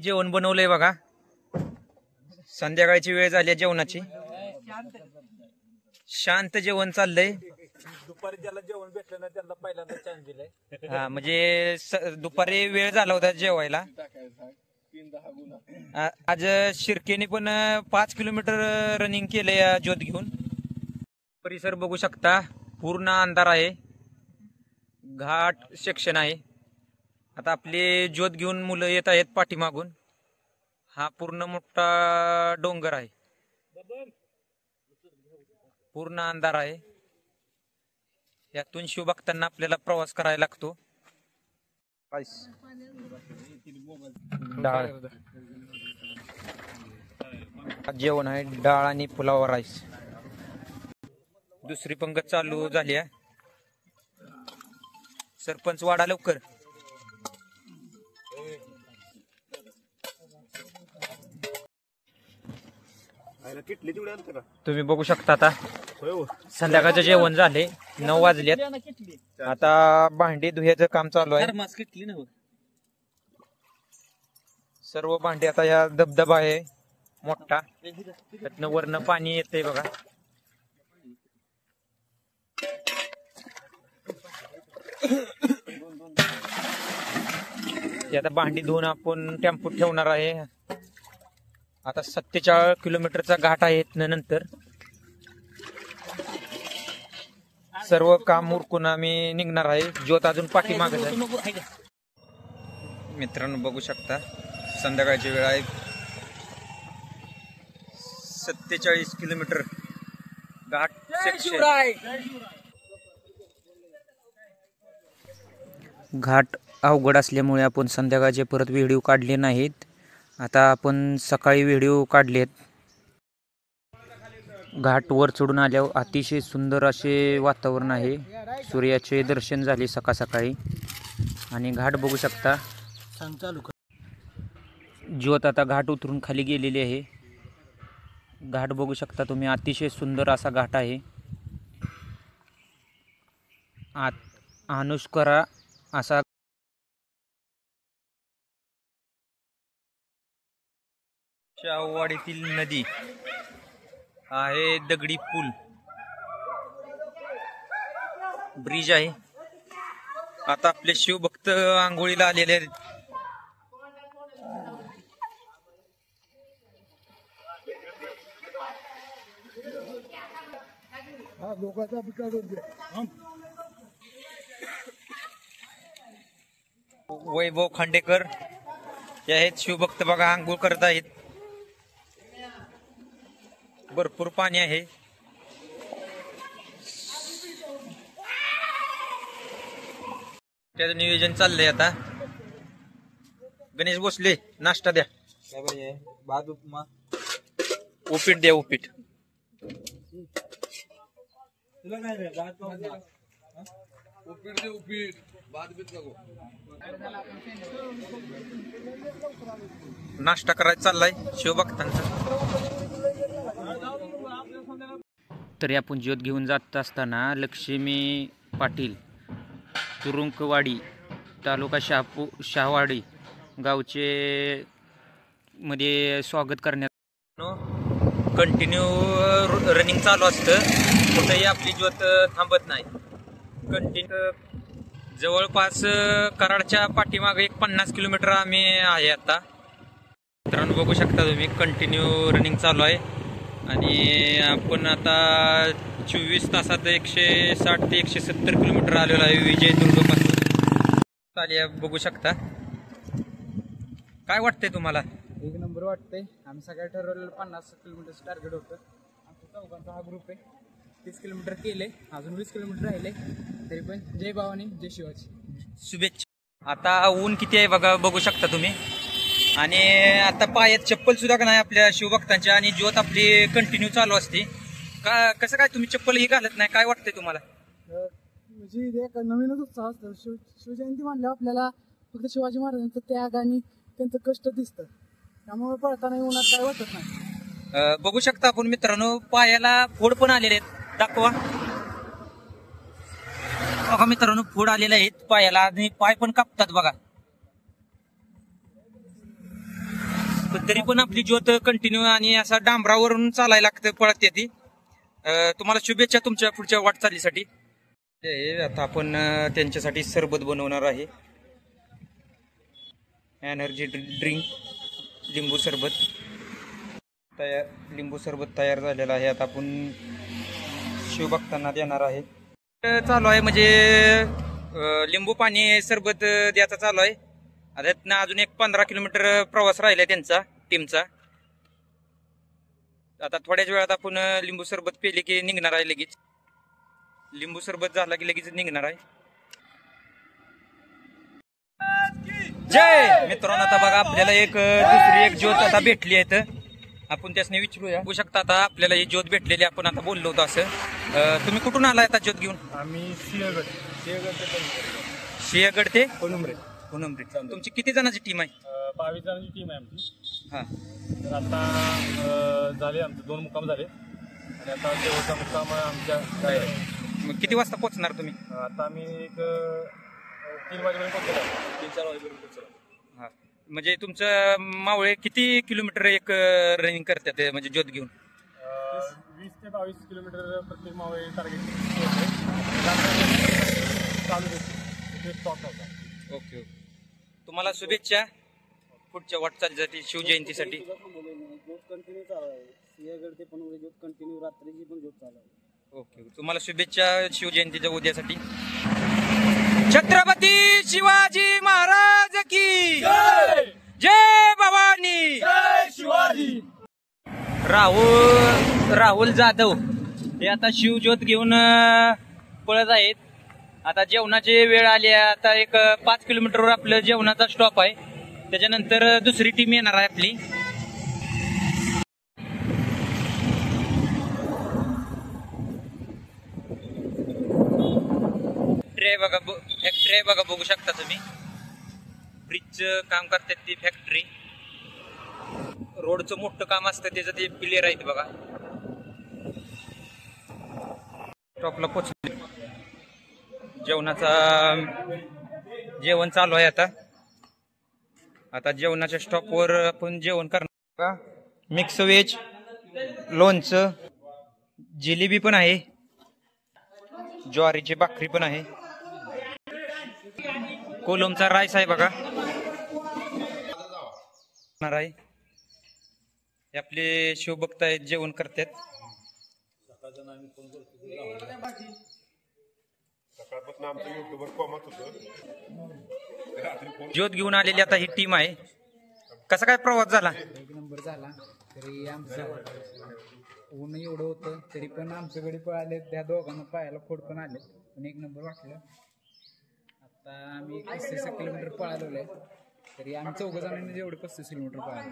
जेवण बनवलंय बघा. संध्याकाळची वेळ झाली जेवणाची. शांत जेवण चाललंय. दुपारी ज्याला जेवण भेटलं ना त्यांना पहिल्यांदा चान्स दिलाय. हा म्हणजे दुपारी वेळ झाला होता जेवायला. आज शिर्केने पण 5 किलोमीटर रनिंग केलंय ज्योत घेऊन. परिसर बघू शकता, पूर्ण अंधार आहे. घाट सेक्शन आहे. आता आपले ज्योत घेऊन मुलं येत आहेत पाठीमागून. हा पूर्ण मोठा डोंगर आहे. पूर्ण अंधार आहे. यातून शिवभक्तांना आपल्याला प्रवास करायला लागतो. डाळ जेवण आहे. डाळ आणि पुलाव राईस. दुसरी पंगत चालू झाली आहे. सरपंच वाडा लवकर. तुम्ही बघू शकता आता संध्याकाळचं जेवण झाले. 9 वाजलेत. आता भांडी धुयाचं काम चालू आहे. सर्व भांडी आता या धबधबा आहे मोठा, त्यातनं वरनं पाणी येतंय बघा. आता भांडी धुवून आपण टेम्पोत ठेवणार आहे. आता 47 किलोमीटरचा घाट आहे. नंतर सर्व काम उरकून आम्ही निघणार आहे. ज्योत अजून पाठीमागच आहे. मित्रांनो बघू शकता, संध्याकाळची वेळ आहे. 47 किलोमीटर घाट सेक्शन. घाट अवघड असल्यामुळे आपण संध्याकाळचे परत व्हिडिओ काढले नाहीत. आता आपण सकाळी व्हिडिओ काढलेत. घाट वर चढून आल्यावर अतिशय सुंदर असे वातावरण आहे. सूर्याचे दर्शन झाले सकाळ सकाळी. आणि घाट बघू शकता. ज्योत आता घाट उतरून खाली गेलेली आहे. घाट बघू शकता तुम्ही, अतिशय सुंदर असा घाट आहे. अनुष्करा असा शाहूवाडीतील नदी आहे. दगडी पूल ब्रिज आहे. आता आपले शिवभक्त आंघोळीला आलेले आहेत. वैभव खांडेकर हे आहेत शिवभक्त बघा, आंघोळ करत आहेत. भरपूर पाणी आहे. त्याचं नियोजन चाललंय आता. गणेश भोसले नाश्ता द्या. भात उपमा उपीट द्या. उपीट नाश्ता करायचा चाललाय शिवभक्तांचा. तरी आपण ज्योत घेऊन जात असताना लक्ष्मी पाटील तुरुंकवाडी तालुका शाहवाडी गावचे मध्ये स्वागत करण्यात. कंटिन्यू रनिंग चालू असतं. कुठेही आपली ज्योत थांबत नाही. कंटिन्यू जवळपास कराडच्या पाठीमागे 50 किलोमीटर आम्ही आहे आता. मित्रांनो बघू शकता तुम्ही, कंटिन्यू रनिंग चालू आहे. आणि आपण आता 24 तासात 160 ते 170 किलोमीटर आलेलो आहे विजयदुर्ग पासून. बघू शकता. काय वाटतंय तुम्हाला? एक नंबर वाटतंय. आम्ही सगळ्या ठरवलेलं 50 किलोमीटरचं टार्गेट होतं. आमच्या चौघांचा हा ग्रुप आहे. 30 किलोमीटर केले, अजून 20 किलोमीटर राहिले. तरी पण जय भवानी जय शिवाजी. शुभेच्छा. आता ऊन किती आहे बघा, बघू शकता तुम्ही. आणि आता पायात चप्पल सुद्धा का नाही आपल्या शिवभक्तांच्या. आणि ज्योत आपली कंटिन्यू चालू असते. कसं काय तुम्ही चप्पलही घालत नाही? काय वाटतंय तुम्हाला? म्हणजे एक नवीनच उत्साह असतो. शिवजयंती म्हणल्यावर आपल्याला फक्त शिवाजी महाराजांचं त्याग आणि त्यांचं कष्ट दिसतं. त्यामुळे पळताना उन्हात काय वाटत नाही. बघू शकता आपण मित्रांनो, पायाला फोड पण आलेले आहेत. दाखवा बघा मित्रांनो, फोड आलेले आहेत पायाला. आणि पाय पण कापतात बघा. पण तरी पण आपली ज्योत कंटिन्यू आणि असा डांबरावरून चालायला लागतं पळत ती. तुम्हाला शुभेच्छा तुमच्या पुढच्या वाटचालीसाठी. आता आपण त्यांच्यासाठी सरबत बनवणार आहे. एनर्जी ड्रिंक लिंबू सरबत तयार झालेला आहे. आता आपण शिवभक्तांना देणार आहे. चालू आहे म्हणजे लिंबू पाणी सरबत द्यायचा चालू आहे. आता इथनं अजून एक 15 किलोमीटर प्रवास राहिला त्यांचा टीमचा. आता थोड्याच वेळात आपण लिंबू सरबत पेले की निघणार आहे लगेच. लिंबू सरबत झाला की लगेच निघणार आहे. जय मित्रांनो, आता बघा आपल्याला दुसरी एक ज्योत आता भेटली आहे. तर आपण त्यासने विचारूया. बघू शकता आता आपल्याला ही ज्योत भेटलेली. आपण आता बोललो होतो असं. तुम्ही कुठून आलाय आता ज्योत घेऊन? आम्ही सिंहगड ते कोणुंबरे. तुमची किती जणांची टीम आहे? 22 जणांची टीम आहे आमची. हा, तर आता झाले आमचे 2 मुक्काम झाले आणि आता शेवटचा मुक्काम आमच्या काय आहे. मग किती वाजता पोहोचणार तुम्ही? आता आम्ही एक 3 वाजेपर्यंत पोहोचलो. 3-4 वाजेपर्यंत पोहोचलो. हा, म्हणजे तुमचं मावळे किती किलोमीटर एक रनिंग करतात म्हणजे ज्योत घेऊन? 20 ते 22 किलोमीटर प्रत्येक मावळे टार्गेट चालू स्टॉप होता. ओके. तुम्हाला शुभेच्छा पुढच्या वाटचालीसाठी, शिवजयंतीसाठी. ज्योत कंटिन्यू चालू आहे. सिंहगड ते पण ज्योत कंटिन्यू, रात्रीची पण ज्योत चालू आहे. ओके, तुम्हाला शुभेच्छा शिवजयंतीच्या उद्यासाठी. छत्रपती शिवाजी महाराज की जय भवानी, जय शिवाजी. राहुल जाधव हे आता शिवज्योत घेऊन पळत आहेत. आता जेवणाची वेळ आली आहे. आता एक 5 किलोमीटरवर आपलं जेवणाचा स्टॉप आहे. त्याच्यानंतर दुसरी टीम येणार आहे आपली. फॅक्टरी आहे बघा, बघू शकता तुम्ही. ब्रिजचं काम करतात ती फॅक्टरी. रोडचं मोठं काम असतं त्याचं ते प्लेयर आहेत बघा. स्टॉपला पोचले. जेवण चालू आहे आता. आता जेवणाच्या स्टॉपवर आपण जेवण करणार. मिक्स व्हेज, लोणचं, जिलेबी पण आहे, ज्वारीची भाकरी पण आहे, कोलमचा राईस आहे बघा. आहे हे आपले शिवभक्त आहेत, जेवण करतात. ज्योत घेऊन आलेली आता ही टीम आहे. कसा काय प्रवास झाला? 1 नंबर झाला. तरी आमचं ऊन एवढं होतं तरी पण आमच्याकडे पळाले. त्या दोघांना पायाला फोड पण आले, पण 1 नंबर वाटलं. आता आम्ही 35 किलोमीटर पळालेलो आहे. तरी आम्ही 4 जणांनी जेवढे 35 किलोमीटर पळाले.